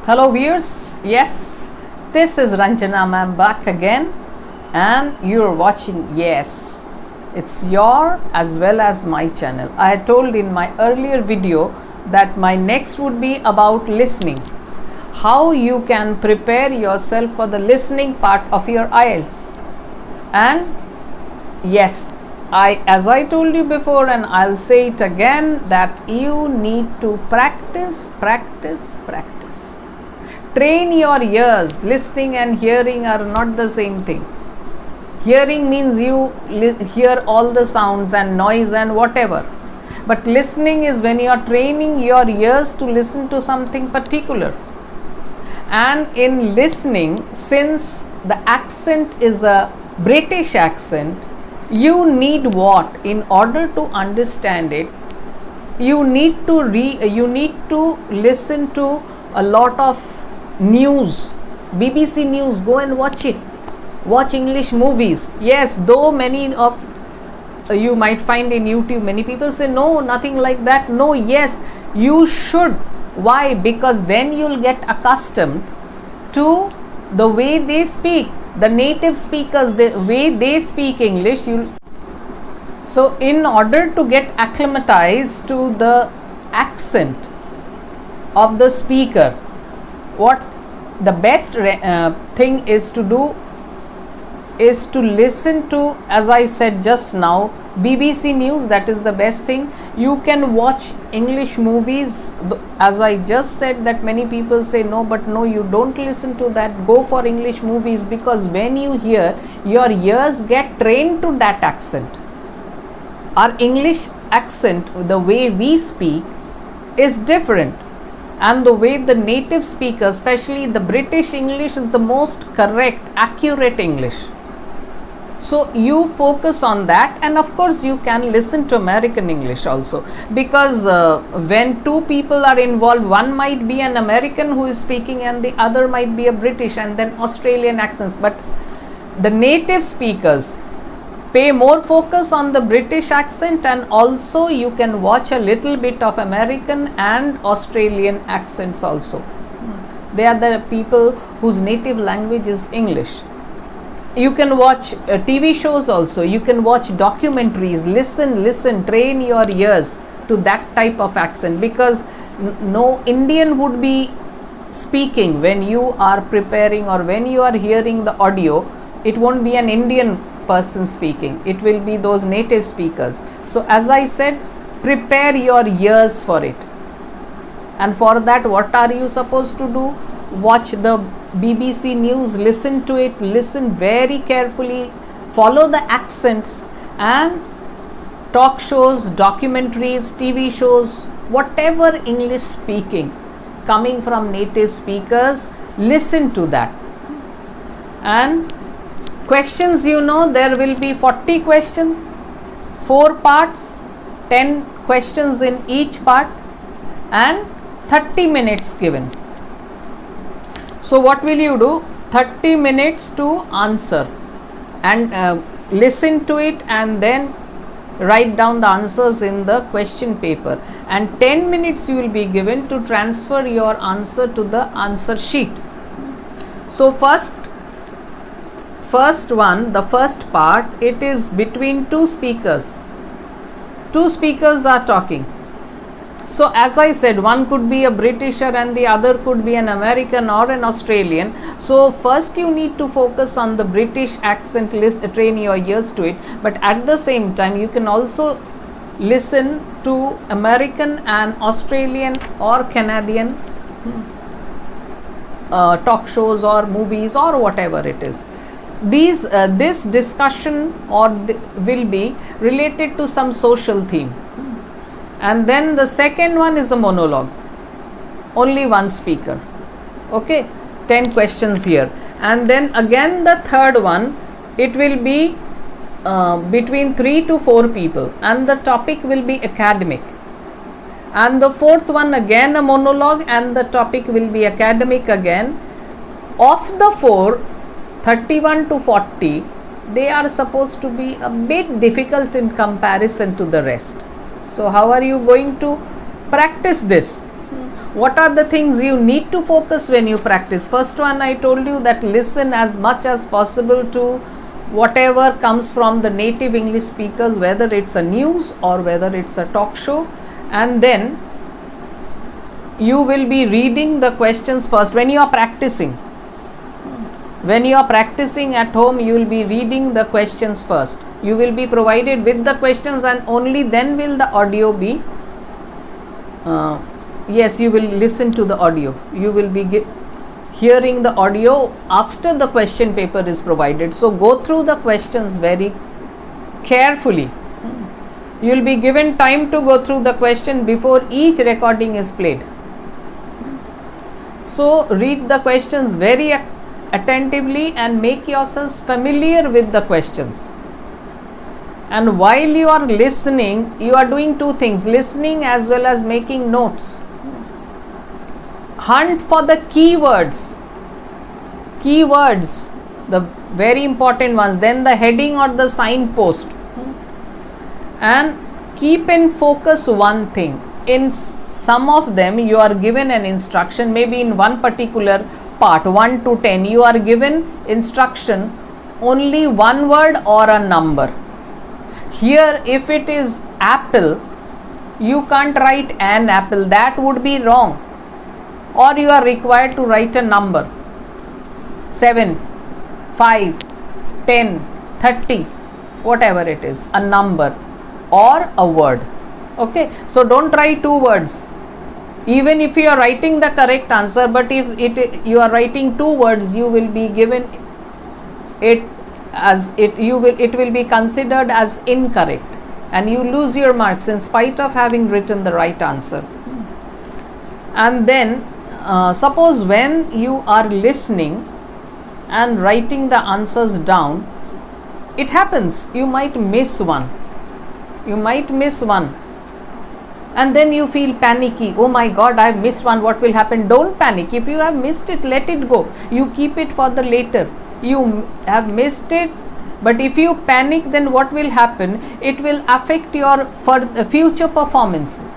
Hello viewers, yes, this is Ranjana ma'am back again and you're watching, yes, it's your as well as my channel. I had told in my earlier video that my next would be about listening, how you can prepare yourself for the listening part of your IELTS. And yes, as I told you before and I'll say it again, that you need to practice. Train your ears. Listening and hearing are not the same thing. Hearing means you hear all the sounds and noise and whatever. But listening is when you are training your ears to listen to something particular. And in listening, since the accent is a British accent, you need what? In order to understand it, you need to listen to a lot of news, BBC news. Go and watch it. Watch English movies. Yes, though many of you might find in YouTube, many people say no, nothing like that. No, yes, you should. Why? Because then you'll get accustomed to the way they speak, the native speakers, the way they speak English. So in order to get acclimatized to the accent of the speaker, what the best thing is to do is to listen to, as I said just now, BBC news. That is the best thing. You can watch English movies. As I just said, that many people say no, but no, you don't listen to that. Go for English movies, because when you hear, your ears get trained to that accent. Our English accent, the way we speak, is different. And the way the native speakers, especially the British English, is the most correct, accurate English. So you focus on that, and of course you can listen to American English also, because when two people are involved, one might be an American who is speaking and the other might be a British and then Australian accents. But the native speakers pay more focus on the British accent, and also you can watch a little bit of American and Australian accents also. They are the people whose native language is English. You can watch TV shows also. You can watch documentaries. Listen, train your ears to that type of accent, because no Indian would be speaking when you are preparing or when you are hearing the audio. It won't be an Indian person speaking. It will be those native speakers. So as I said, prepare your ears for it. And for that, what are you supposed to do? Watch the BBC news, listen to it, listen very carefully, follow the accents, and talk shows, documentaries, TV shows, whatever English speaking coming from native speakers, listen to that. And questions, there will be 40 questions, 4 parts, 10 questions in each part, and 30 minutes given. So what will you do? 30 minutes to answer, and listen to it and then write down the answers in the question paper, and 10 minutes you will be given to transfer your answer to the answer sheet. So first part, it is between two speakers. Two speakers are talking. So as I said, one could be a Britisher and the other could be an American or an Australian. So first you need to focus on the British accent, train your ears to it. But at the same time, you can also listen to American and Australian or Canadian talk shows or movies or whatever it is. This discussion will be related to some social theme. And then the second one is a monologue, only one speaker. Okay, 10 questions here. And then again the third one, it will be between 3 to 4 people, and the topic will be academic. And the fourth one, again a monologue, and the topic will be academic again. Of the 4, 31 to 40, they are supposed to be a bit difficult in comparison to the rest. So how are you going to practice this? What are the things you need to focus when you practice? First one, I told you that listen as much as possible to whatever comes from the native English speakers, whether it's a news or whether it's a talk show, and then you will be reading the questions first when you are practicing. When you are practicing at home, you will be reading the questions first. You will be provided with the questions, and only then will the audio be yes, you will listen to the audio. You will be hearing the audio after the question paper is provided. So go through the questions very carefully. You will be given time to go through the question before each recording is played. So read the questions very attentively and make yourselves familiar with the questions. And while you are listening, you are doing two things: listening as well as making notes. Hunt for the keywords, the very important ones, then the heading or the signpost, and keep in focus one thing. In some of them you are given an instruction, maybe in one particular part 1 to 10 you are given instruction only one word or a number. Here if it is apple, you can't write an apple, that would be wrong. Or you are required to write a number, 7, 5, 10, 30, whatever it is, a number or a word. Okay, so don't write two words. Even if you are writing the correct answer, but if you are writing two words, you will be given it as it will be considered as incorrect, and you lose your marks in spite of having written the right answer. And then suppose when you are listening and writing the answers down, it happens you might miss one, and then you feel panicky. Oh my God, I have missed one, what will happen? Don't panic. If you have missed it, let it go. You keep it for the later. You have missed it, but if you panic, then what will happen? It will affect your future performances.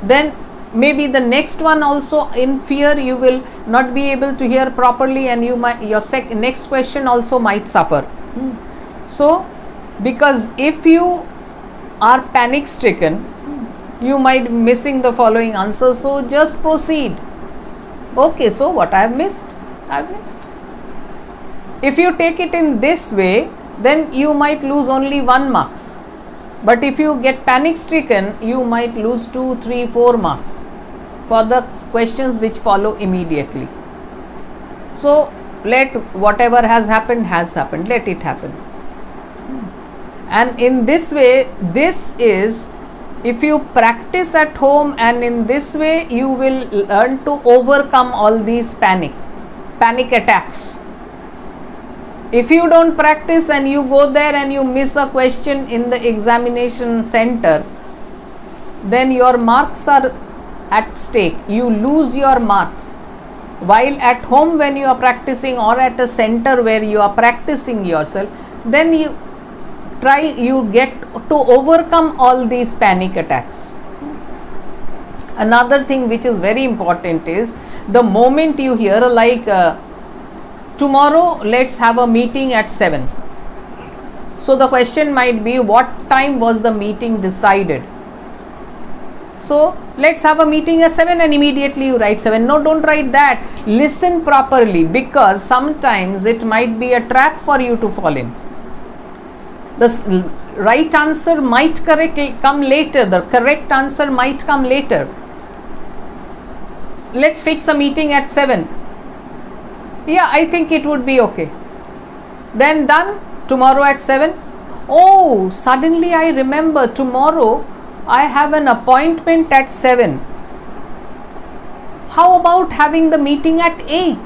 Then maybe the next one also, in fear you will not be able to hear properly, and your next question also might suffer. So because if you are panic stricken, you might be missing the following answer. So just proceed. Okay, so what I have missed? If you take it in this way, then you might lose only 1 marks. But if you get panic stricken, you might lose 2, 3, 4 marks for the questions which follow immediately. So let whatever has happened, let it happen. And in this way, this is, if you practice at home, and in this way you will learn to overcome all these panic attacks. If you don't practice and you go there and you miss a question in the examination center, then your marks are at stake. You lose your marks. While at home, when you are practicing, or at a center where you are practicing yourself, then you get to overcome all these panic attacks. Another thing which is very important is, the moment you hear like tomorrow let's have a meeting at 7. So the question might be, what time was the meeting decided? So let's have a meeting at 7, and immediately you write 7. No, don't write that. Listen properly, because sometimes it might be a trap for you to fall in. The right answer might come later. The correct answer might come later. Let's fix a meeting at 7. Yeah, I think it would be okay. Then done. Tomorrow at 7. Oh, suddenly I remember, tomorrow I have an appointment at 7. How about having the meeting at 8?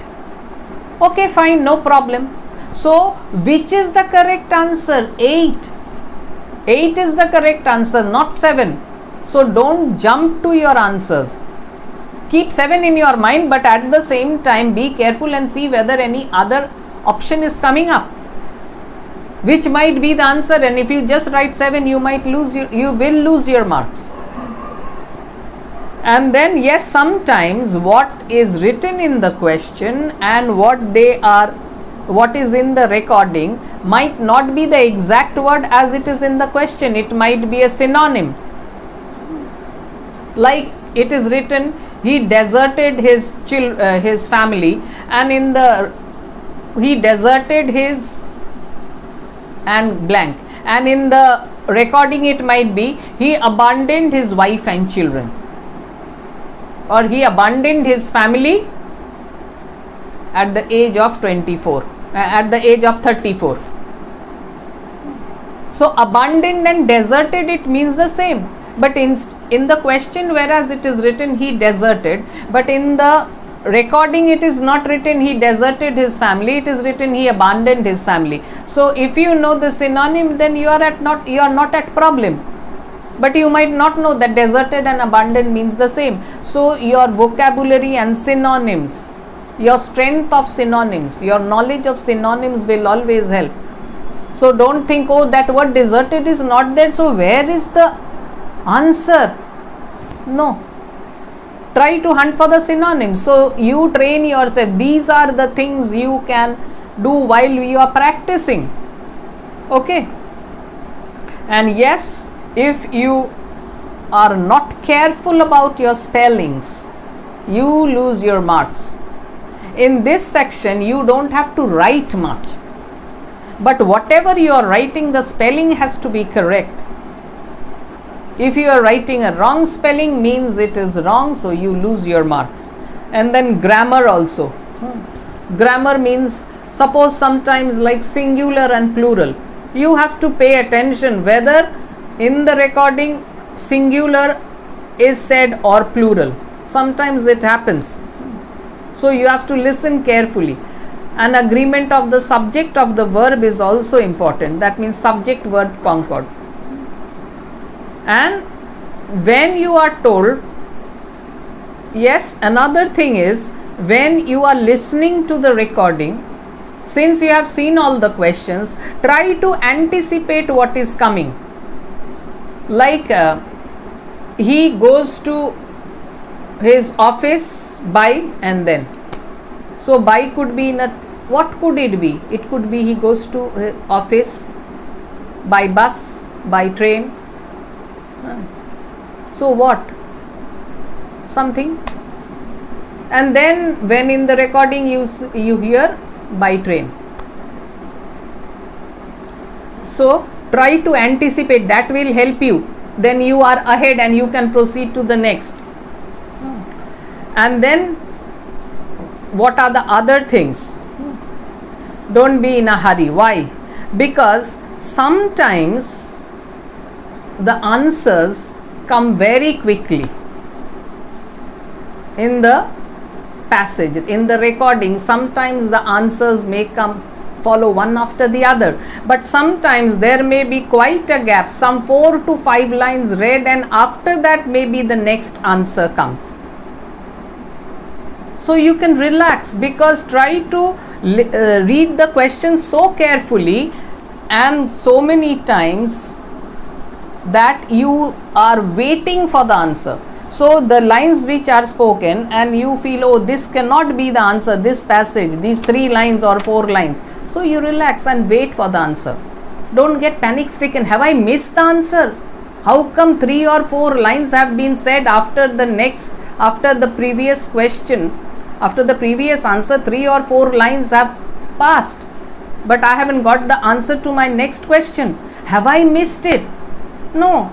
Okay, fine, no problem. So, which is the correct answer? 8. 8 is the correct answer, not 7. So, don't jump to your answers. Keep 7 in your mind, but at the same time be careful and see whether any other option is coming up, which might be the answer. And if you just write 7, you will lose your marks. And then yes, sometimes what is written in the question and what is in the recording might not be the exact word as it is in the question. It might be a synonym. Like it is written, he deserted his family, and he deserted his and blank, and in the recording it might be he abandoned his wife and children, or he abandoned his family at the age of 34, at the age of 34. So abandoned and deserted, it means the same, but in the question, whereas it is written he deserted, but in the recording it is not written he deserted his family, it is written he abandoned his family. So if you know the synonym, then you are not at problem, but you might not know that deserted and abandoned means the same. So your vocabulary and synonyms, your strength of synonyms, your knowledge of synonyms will always help. So don't think, oh, that word deserted is not there, so where is the answer? No. Try to hunt for the synonyms. So you train yourself. These are the things you can do while you are practicing. Okay. And yes, if you are not careful about your spellings, you lose your marks. In this section, you don't have to write much. But whatever you are writing, the spelling has to be correct. If you are writing a wrong spelling, means it is wrong, so you lose your marks. And then grammar also. Grammar means, suppose sometimes like singular and plural, you have to pay attention whether in the recording singular is said or plural. Sometimes it happens. So you have to listen carefully. An agreement of the subject of the verb is also important. That means subject verb concord. And when you are told, yes, another thing is, when you are listening to the recording, since you have seen all the questions, try to anticipate what is coming. Like he goes to his office by and then. So by could be in a, what could it be? It could be he goes to his office by bus, by train. So what? Something. And then when in the recording you hear by train. So try to anticipate, that will help you. Then you are ahead and you can proceed to the next. And then what are the other things? Don't be in a hurry. Why? Because sometimes the answers come very quickly in the passage. In the recording, sometimes the answers may follow one after the other, but sometimes there may be quite a gap, some 4 to 5 lines read, and after that maybe the next answer comes. So you can relax, because try to read the question so carefully and so many times that you are waiting for the answer. So the lines which are spoken and you feel, oh, this cannot be the answer, this passage, these 3 lines or 4 lines. So you relax and wait for the answer. Don't get panic stricken. Have I missed the answer? How come 3 or 4 lines have been said after the previous question? After the previous answer, 3 or 4 lines have passed, but I haven't got the answer to my next question. Have I missed it? No,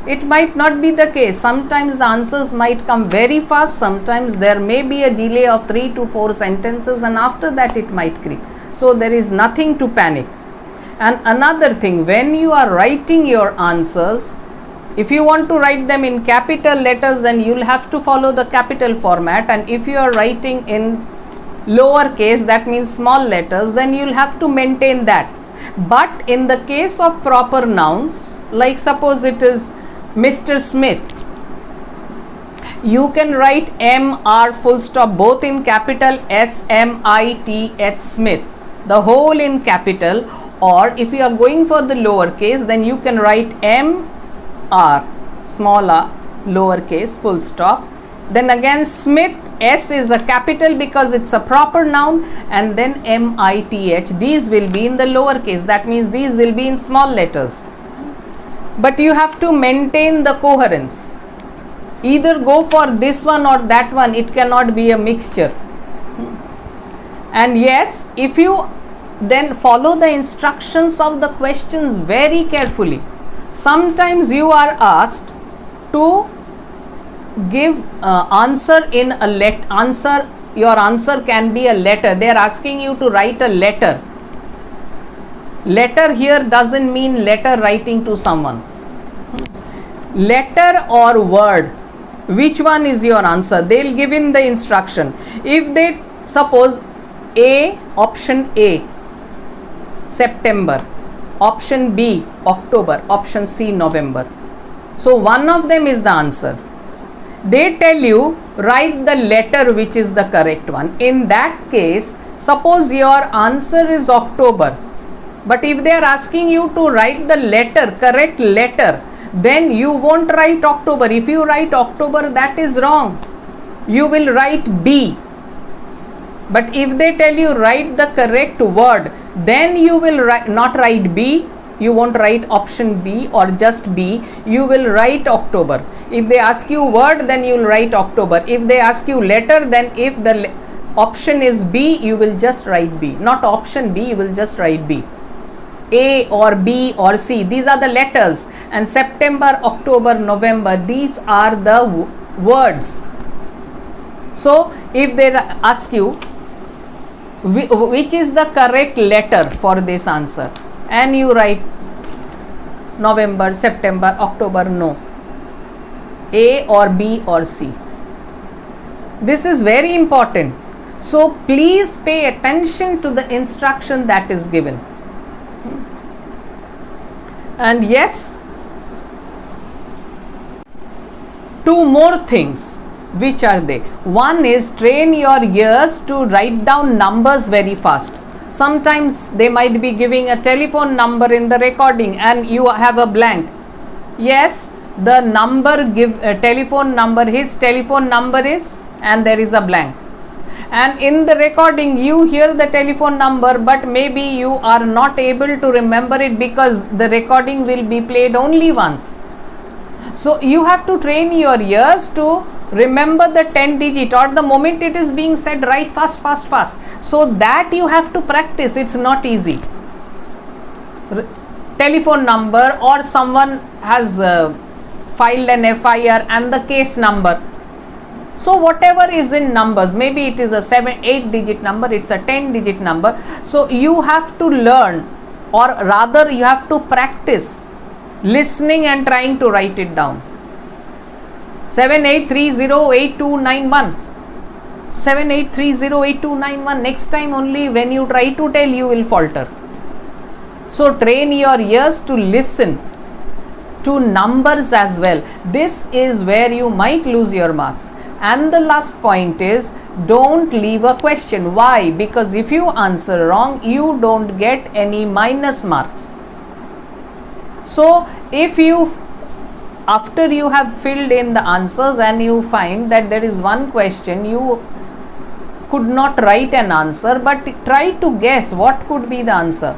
it might not be the case. Sometimes the answers might come very fast, sometimes there may be a delay of 3 to 4 sentences, and after that it might creep. So there is nothing to panic. And another thing, when you are writing your answers, if you want to write them in capital letters, then you will have to follow the capital format, and if you are writing in lowercase, that means small letters, then you will have to maintain that. But in the case of proper nouns, like suppose it is Mr. Smith, you can write M-R full stop both in capital, S-M-I-T-H Smith, the whole in capital, or if you are going for the lowercase, then you can write M-R small r lowercase, full stop. Then again Smith, S is a capital because it's a proper noun, and then MITH, these will be in the lowercase, that means these will be in small letters. But you have to maintain the coherence. Either go for this one or that one, it cannot be a mixture. And yes, if you then follow the instructions of the questions very carefully, sometimes you are asked to give answer in a answer. Your answer can be a letter. They are asking you to write a letter. Letter here doesn't mean letter writing to someone. Letter or word, which one is your answer? They'll give in the instruction. If they suppose A, option A, September, option B, October, option C, November. So one of them is the answer. They tell you write the letter which is the correct one. In that case, suppose your answer is October, but if they are asking you to write the letter, correct letter, then you won't write October. If you write October, that is wrong. You will write B. But if they tell you write the correct word, then you will not write B. You won't write option B or just B. You will write October. If they ask you word, then you will write October. If they ask you letter, then if the option is B, you will just write B. Not option B, you will just write B. A or B or C, these are the letters, and September, October, November, these are the words. So if they ask you which is the correct letter for this answer, and you write November, September, October, no, A or B or C. This is very important. So please pay attention to the instruction that is given. And yes, two more things. Which are they? One is train your ears to write down numbers very fast. Sometimes they might be giving a telephone number in the recording and you have a blank. Yes, the number telephone number, his telephone number is, and there is a blank. And in the recording you hear the telephone number, but maybe you are not able to remember it because the recording will be played only once. So you have to train your ears to remember the 10 digit, or the moment it is being said, write fast. So that you have to practice. It's not easy. Telephone number, or someone has filed an FIR and the case number. So whatever is in numbers, maybe it is a 7-8 digit number, it's a 10 digit number. So you have to learn, or rather you have to practice listening and trying to write it down. 78308291. 78308291. Next time only when you try to tell, you will falter. So train your ears to listen to numbers as well. This is where you might lose your marks. And the last point is, don't leave a question. Why? Because if you answer wrong, you don't get any minus marks. So if you, after you have filled in the answers and you find that there is one question you could not write an answer, but try to guess what could be the answer.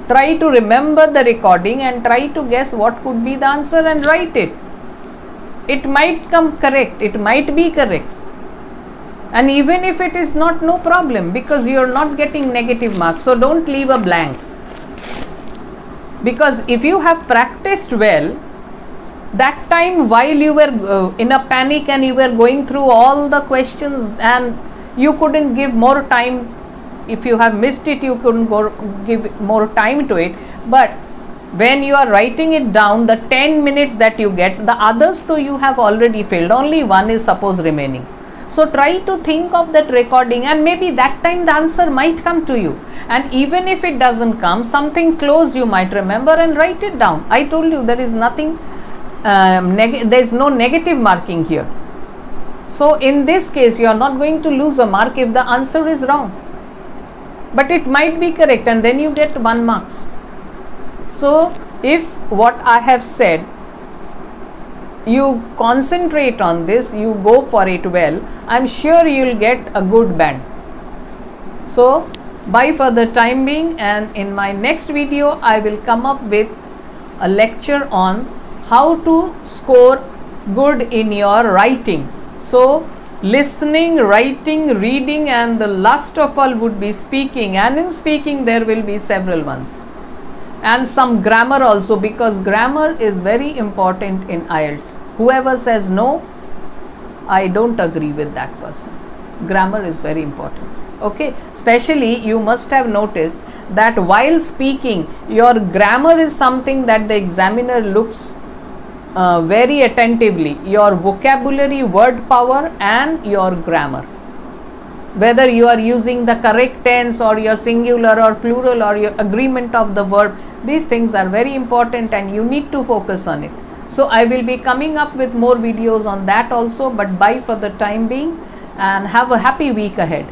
Try to remember the recording and try to guess what could be the answer and write it. It might come correct, it might be correct. And even if it is not, no problem, because you are not getting negative marks. So don't leave a blank. Because if you have practiced well, that time while you were in a panic and you were going through all the questions and you couldn't give more time, if you have missed it, you couldn't give more time to it. But when you are writing it down, the 10 minutes that you get, the others though you have already filled, only one is suppose remaining. So try to think of that recording, and maybe that time the answer might come to you. And even if it doesn't come, something close you might remember and write it down. I told you there is nothing, there is no negative marking here. So in this case, you are not going to lose a mark if the answer is wrong. But it might be correct and then you get 1 marks. So if what I have said you concentrate on this, you go for it well, I'm sure you'll get a good band. So bye for the time being, and in my next video I will come up with a lecture on how to score good in your writing. So listening, writing, reading, and the last of all would be speaking, and in speaking there will be several ones, and some grammar also, because grammar is very important in IELTS. Whoever says no, I don't agree with that person. Grammar is very important. Okay, especially you must have noticed that while speaking, your grammar is something that the examiner looks very attentively. Your vocabulary, word power, and your grammar, whether you are using the correct tense or your singular or plural or your agreement of the verb, these things are very important and you need to focus on it. So I will be coming up with more videos on that also, but bye for the time being and have a happy week ahead.